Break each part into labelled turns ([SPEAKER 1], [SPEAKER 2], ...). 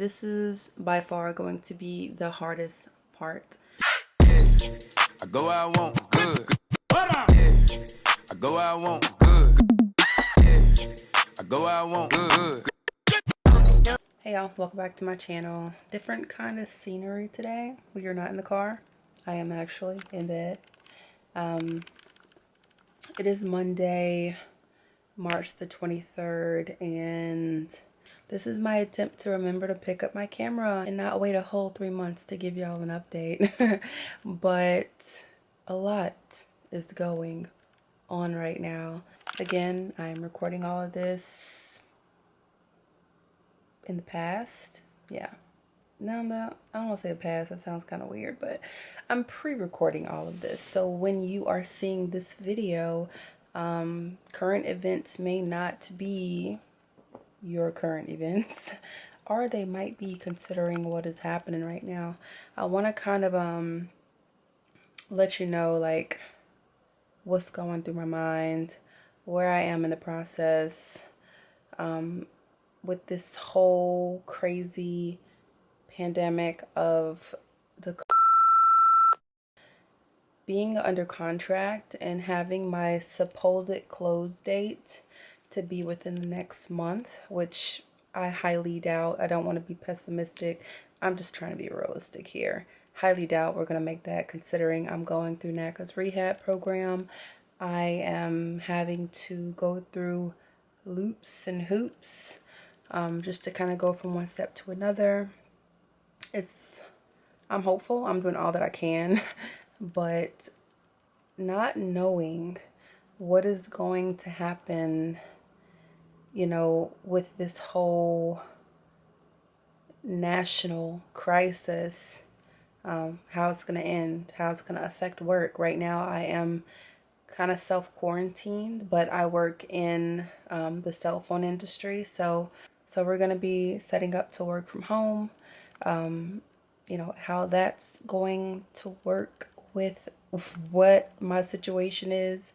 [SPEAKER 1] This is by far going to be the hardest part.
[SPEAKER 2] I go where I want good. Yeah. I go where I want good. Yeah. I go where I want good.
[SPEAKER 1] Hey y'all, welcome back to my channel. Different kind of scenery today. We are not in the car. I am actually in bed. It is Monday, March the 23rd, and this is my attempt to remember to pick up my camera and not wait a whole 3 months to give y'all an update. But a lot is going on right now. Again, I'm recording all of this in the past. Yeah. No, I don't want to say the past. That sounds kind of weird, but I'm pre-recording all of this. So when you are seeing this video, current events may not be your current events, or they might be considering what is happening right now. I want to kind of let you know like what's going through my mind, where I am in the process with this whole crazy pandemic of the being under contract and having my supposed close date to be within the next month, which I highly doubt. I don't want to be pessimistic. I'm just trying to be realistic here. Highly doubt we're going to make that, considering I'm going through Nacas Rehab program. I am having to go through loops and hoops just to kind of go from one step to another. I'm hopeful. I'm doing all that I can, but not knowing what is going to happen, you know, with this whole national crisis, how it's going to end, how it's going to affect work. Right now, I am kind of self-quarantined, but I work in the cell phone industry, so we're going to be setting up to work from home. You know, how that's going to work with what my situation is.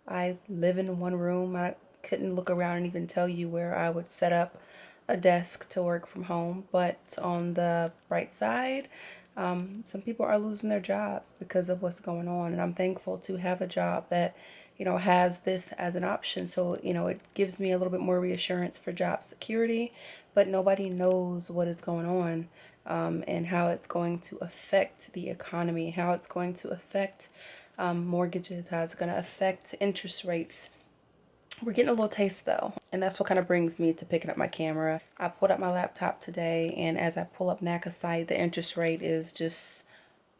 [SPEAKER 1] I live in one room. I couldn't look around and even tell you where I would set up a desk to work from home. But on the bright side, some people are losing their jobs because of what's going on. And I'm thankful to have a job that, you know, has this as an option. So, you know, it gives me a little bit more reassurance for job security, but nobody knows what is going on. And how it's going to affect the economy, how it's going to affect mortgages, how it's going to affect interest rates. We're getting a little taste though, and that's what kind of brings me to picking up my camera. I pulled up my laptop today, and as I pull up Nacas site, the interest rate is just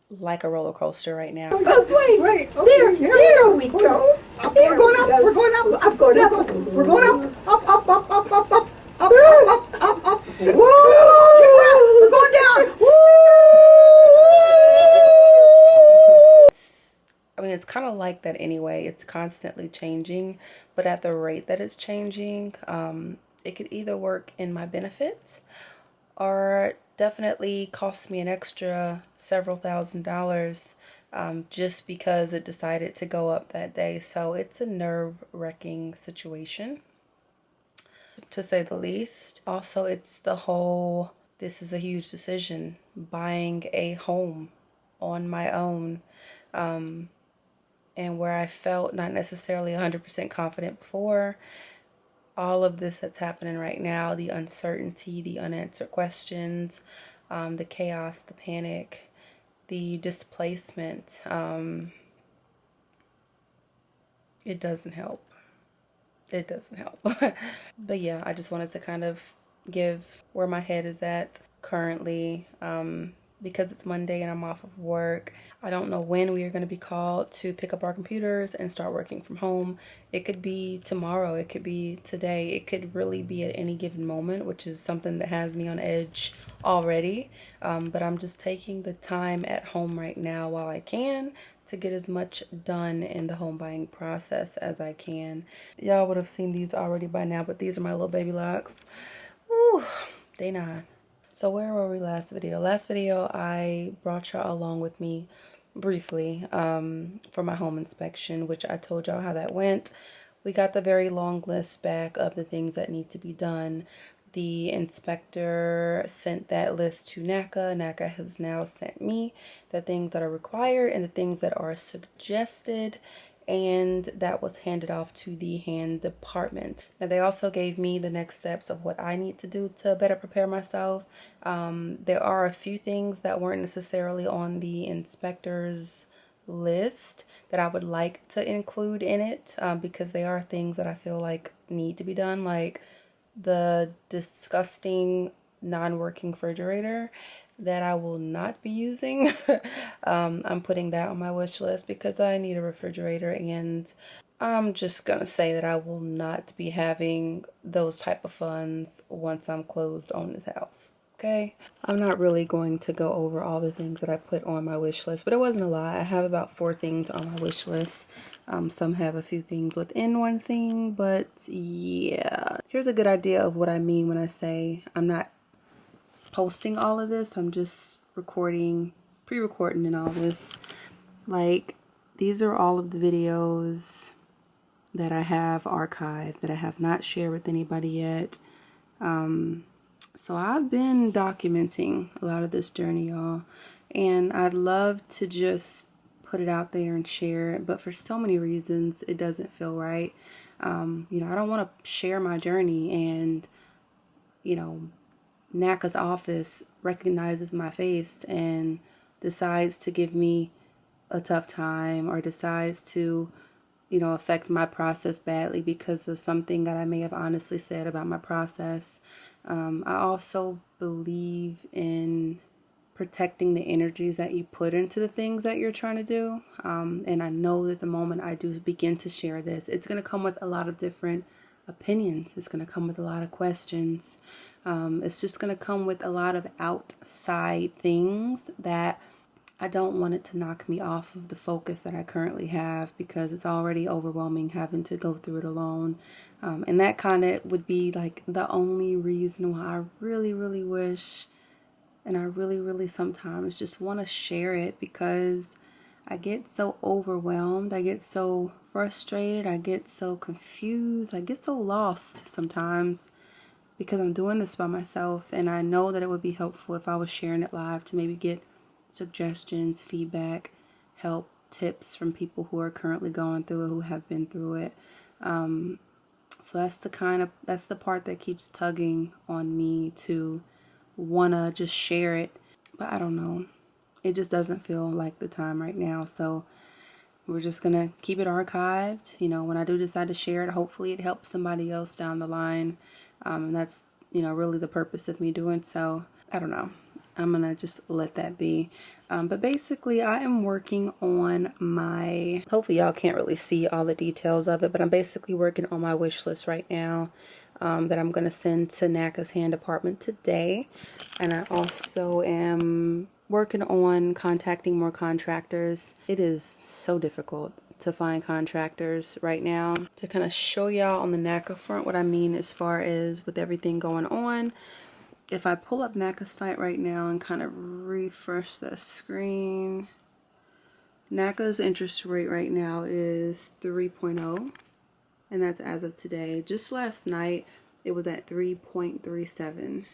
[SPEAKER 1] like a roller coaster right now.
[SPEAKER 3] Oh, wait, there we go. We're going up, we're going up, I'm going up, we're going up, up, up, up, up, up, up, up, up, up, up. Woo! We're going down. Woo!
[SPEAKER 1] I mean, it's kind of like that anyway. It's constantly changing, but at the rate that it's changing, it could either work in my benefit or definitely cost me an extra several $1,000s just because it decided to go up that day. So it's a nerve-wracking situation, to say the least. Also, it's the whole, this is a huge decision, buying a home on my own, and where I felt not necessarily 100% confident before. All of this that's happening right now, the uncertainty, the unanswered questions, the chaos, the panic, the displacement, it doesn't help. It doesn't help. But yeah, I just wanted to kind of give where my head is at currently, because it's Monday and I'm off of work. I don't know when we are going to be called to pick up our computers and start working from home. It could be tomorrow, it could be today, it could really be at any given moment, which is something that has me on edge already. But I'm just taking the time at home right now while I can to get as much done in the home buying process as I can. Y'all would have seen these already by now, but these are my little baby locks. Ooh, day 9. So where were we last video? Last video, I brought y'all along with me briefly for my home inspection, which I told y'all how that went. We got the very long list back of the things that need to be done. The inspector sent that list to NACA. NACA has now sent me the things that are required and the things that are suggested, and that was handed off to the hand department. Now they also gave me the next steps of what I need to do to better prepare myself. There are a few things that weren't necessarily on the inspector's list that I would like to include in it, because they are things that I feel like need to be done, like the disgusting non-working refrigerator that I will not be using. I'm putting that on my wish list because I need a refrigerator, and I'm just gonna say that I will not be having those type of funds once I'm closed on this house. Okay, I'm not really going to go over all the things that I put on my wish list, but it wasn't a lot. I have about 4 things on my wish list. Some have a few things within one thing, but yeah. Here's a good idea of what I mean when I say I'm not posting all of this. I'm just recording, pre-recording and all this. Like, these are all of the videos that I have archived that I have not shared with anybody yet. So I've been documenting a lot of this journey, y'all, and I'd love to just put it out there and share it, but for so many reasons it doesn't feel right. You know, I don't want to share my journey and, you know, NACA's office recognizes my face and decides to give me a tough time, or decides to, you know, affect my process badly because of something that I may have honestly said about my process. I also believe in protecting the energies that you put into the things that you're trying to do. And I know that the moment I do begin to share this, it's going to come with a lot of different opinions. It's going to come with a lot of questions. It's just going to come with a lot of outside things that I don't want it to knock me off of the focus that I currently have, because it's already overwhelming having to go through it alone. And that kind of would be like the only reason why I really, really wish, and I really, really sometimes just want to share it, because I get so overwhelmed. I get so frustrated. I get so confused. I get so lost sometimes because I'm doing this by myself. And I know that it would be helpful if I was sharing it live to maybe get suggestions, feedback, help, tips from people who are currently going through it, who have been through it. So that's the part that keeps tugging on me to wanna just share it, but I don't know. It just doesn't feel like the time right now. So we're just gonna keep it archived. You know, when I do decide to share it, hopefully it helps somebody else down the line. And that's, you know, really the purpose of me doing so. I don't know. I'm gonna just let that be. But basically I am working on my, hopefully y'all can't really see all the details of it, but I'm basically working on my wish list right now, that I'm gonna send to NACA's hand department today. And I also am working on contacting more contractors. It is so difficult to find contractors right now. To kind of show y'all on the NACA front what I mean as far as with everything going on, if I pull up NACA's site right now and kind of refresh the screen, NACA's interest rate right now is 3.0, and that's as of today. Just last night it was at 3.37.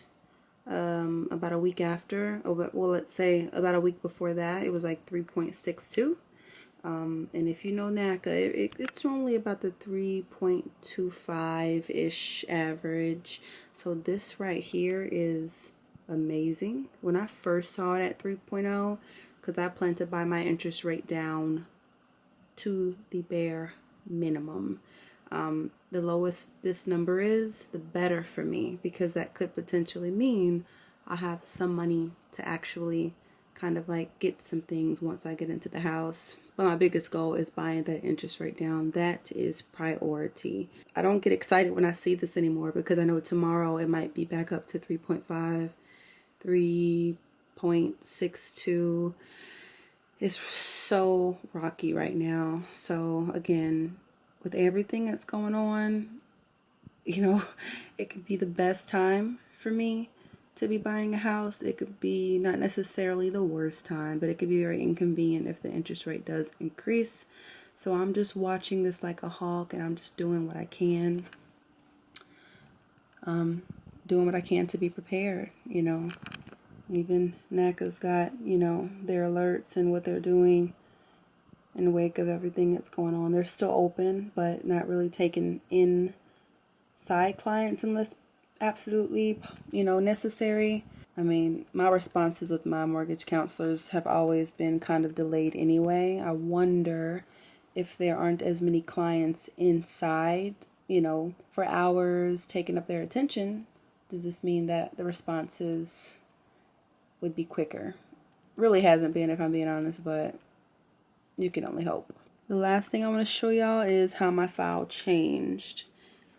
[SPEAKER 1] About a week after, well, let's say about a week before that, it was like 3.62. And if you know NACA, it's normally about the 3.25-ish average. So this right here is amazing. When I first saw it at 3.0, because I plan to buy my interest rate down to the bare minimum. The lowest this number is, the better for me, because that could potentially mean I have some money to actually kind of like get some things once I get into the house. But my biggest goal is buying that interest rate down. That is priority. I don't get excited when I see this anymore, because I know tomorrow it might be back up to 3.5, 3.62. It's so rocky right now. So again, with everything that's going on, you know, it could be the best time for me to be buying a house. It could be not necessarily the worst time, but it could be very inconvenient if the interest rate does increase. So I'm just watching this like a hawk, and I'm just doing what I can. doing what I can to be prepared, you know. Even NACA's got, you know, their alerts and what they're doing in the wake of everything that's going on. They're still open, but not really taking inside clients unless absolutely, you know, necessary. I mean, my responses with my mortgage counselors have always been kind of delayed anyway. I wonder if there aren't as many clients inside, you know, for hours taking up their attention. Does this mean that the responses would be quicker? Really hasn't been, if I'm being honest, but you can only hope. The last thing I want to show y'all is how my file changed.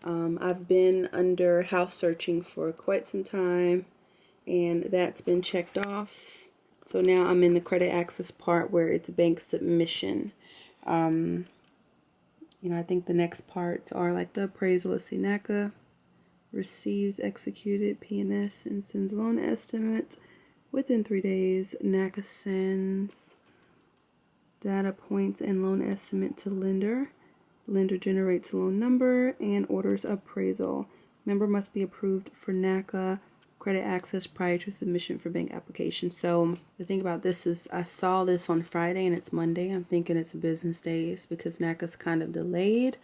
[SPEAKER 1] I've been under house searching for quite some time, and that's been checked off. So now I'm in the credit access part where it's bank submission. You know, I think the next parts are like the appraisal. Let's see, NACA receives executed P&S and sends loan estimate within 3 days. NACA sends data points and loan estimate to lender. Lender generates loan number and orders appraisal. Member must be approved for NACA credit access prior to submission for bank application. So the thing about this is I saw this on Friday and it's Monday. I'm thinking it's business days because NACA's kind of delayed.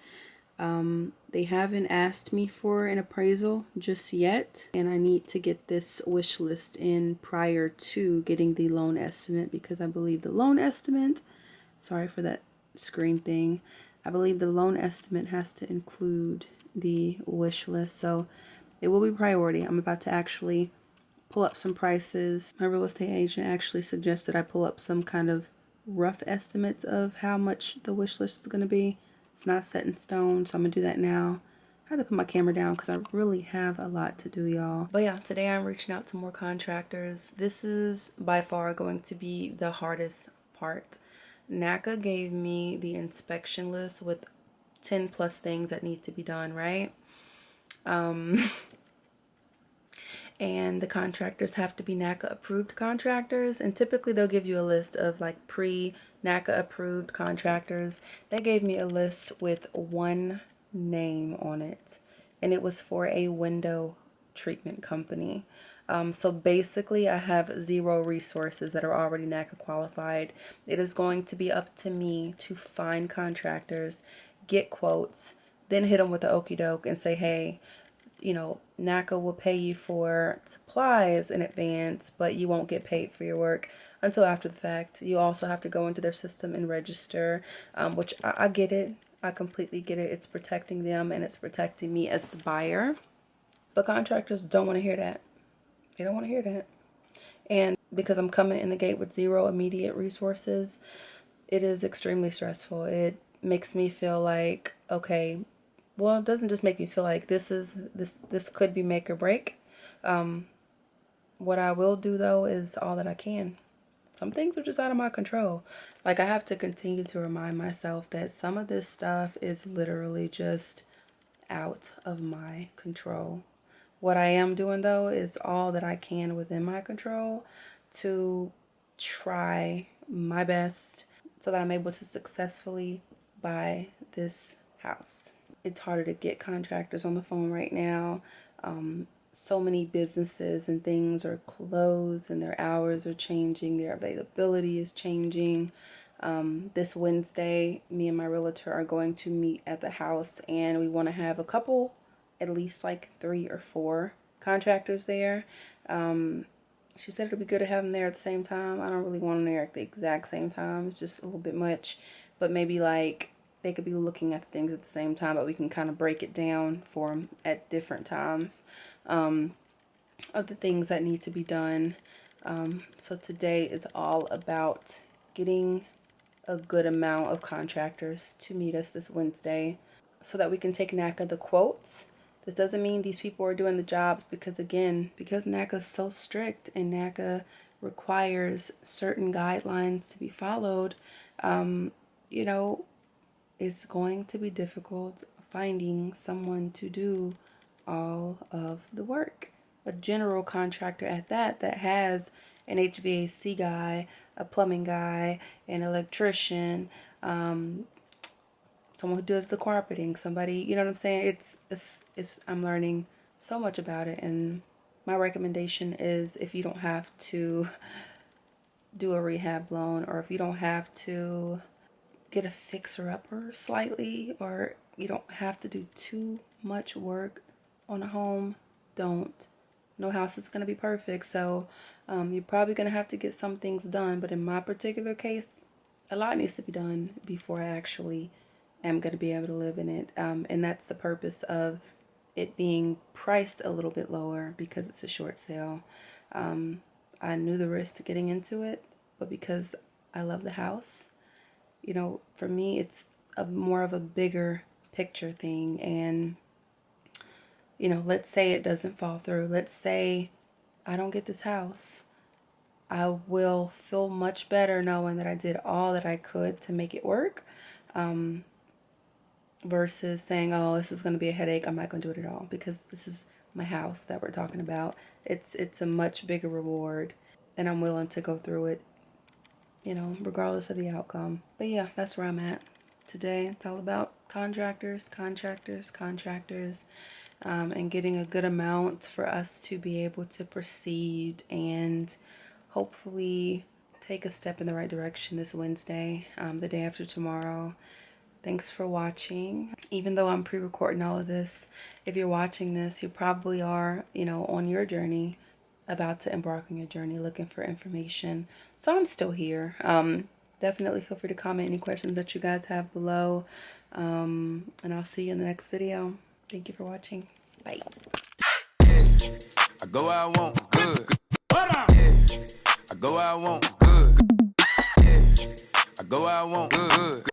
[SPEAKER 1] They haven't asked me for an appraisal just yet, and I need to get this wish list in prior to getting the loan estimate because I believe the loan estimate, sorry for that screen thing, I believe the loan estimate has to include the wish list, so it will be priority. I'm about to actually pull up some prices. My real estate agent actually suggested I pull up some kind of rough estimates of how much the wish list is going to be. It's not set in stone, so I'm going to do that now. I had to put my camera down because I really have a lot to do, y'all. But yeah, today I'm reaching out to more contractors. This is by far going to be the hardest part. NACA gave me the inspection list with 10 plus things that need to be done, right? And the contractors have to be NACA approved contractors, and typically they'll give you a list of like pre-NACA approved contractors. They gave me a list with one name on it, and it was for a window treatment company. So basically I have 0 resources that are already NACA qualified. It is going to be up to me to find contractors, get quotes, then hit them with the okie doke and say, hey, you know, NACA will pay you for supplies in advance, but you won't get paid for your work until after the fact. You also have to go into their system and register, which I get it. I completely get it. It's protecting them and it's protecting me as the buyer. But contractors don't want to hear that. They don't want to hear that. And because I'm coming in the gate with 0 immediate resources, it is extremely stressful. It makes me feel like, okay, well, it doesn't just make me feel like this could be make or break. What I will do though is all that I can. Some things are just out of my control. Like I have to continue to remind myself that some of this stuff is literally just out of my control. What I am doing though is all that I can within my control to try my best so that I'm able to successfully buy this house. It's harder to get contractors on the phone right now. So many businesses and things are closed and their hours are changing, their availability is changing. This Wednesday, me and my realtor are going to meet at the house and we want to have a couple, at least like 3 or 4 contractors there. She said it would be good to have them there at the same time. I don't really want them there at the exact same time. It's just a little bit much, but maybe like they could be looking at things at the same time, but we can kind of break it down for them at different times of the things that need to be done. So today is all about getting a good amount of contractors to meet us this Wednesday so that we can take NACA the quotes. This doesn't mean these people are doing the jobs because, again, because NACA is so strict and NACA requires certain guidelines to be followed, you know, it's going to be difficult finding someone to do all of the work. A general contractor at that has an HVAC guy, a plumbing guy, an electrician, someone who does the carpeting, somebody, you know what I'm saying? It's I'm learning so much about it. And my recommendation is, if you don't have to do a rehab loan, or if you don't have to get a fixer-upper slightly, or you don't have to do too much work on a home, don't. No house is going to be perfect, so you're probably going to have to get some things done. But in my particular case, a lot needs to be done before I actually am going to be able to live in it. And that's the purpose of it being priced a little bit lower, because it's a short sale. I knew the risk getting into it, but because I love the house, you know, for me, it's more of a bigger picture thing. And, you know, let's say it doesn't fall through. Let's say I don't get this house. I will feel much better knowing that I did all that I could to make it work, versus saying, oh, this is going to be a headache, I'm not going to do it at all, because this is my house that we're talking about. It's a much bigger reward, and I'm willing to go through it, you know, regardless of the outcome. But yeah, that's where I'm at today. It's all about contractors, and getting a good amount for us to be able to proceed and hopefully take a step in the right direction this Wednesday, the day after tomorrow. Thanks for watching. Even though I'm pre-recording all of this, if you're watching this, you probably are, you know, on your journey, about to embark on your journey, looking for information. So I'm still here. Definitely feel free to comment any questions that you guys have below. And I'll see you in the next video. Thank you for watching. Bye.
[SPEAKER 2] I go where I want good. Yeah. I go where I want good. Yeah. I go where I want good.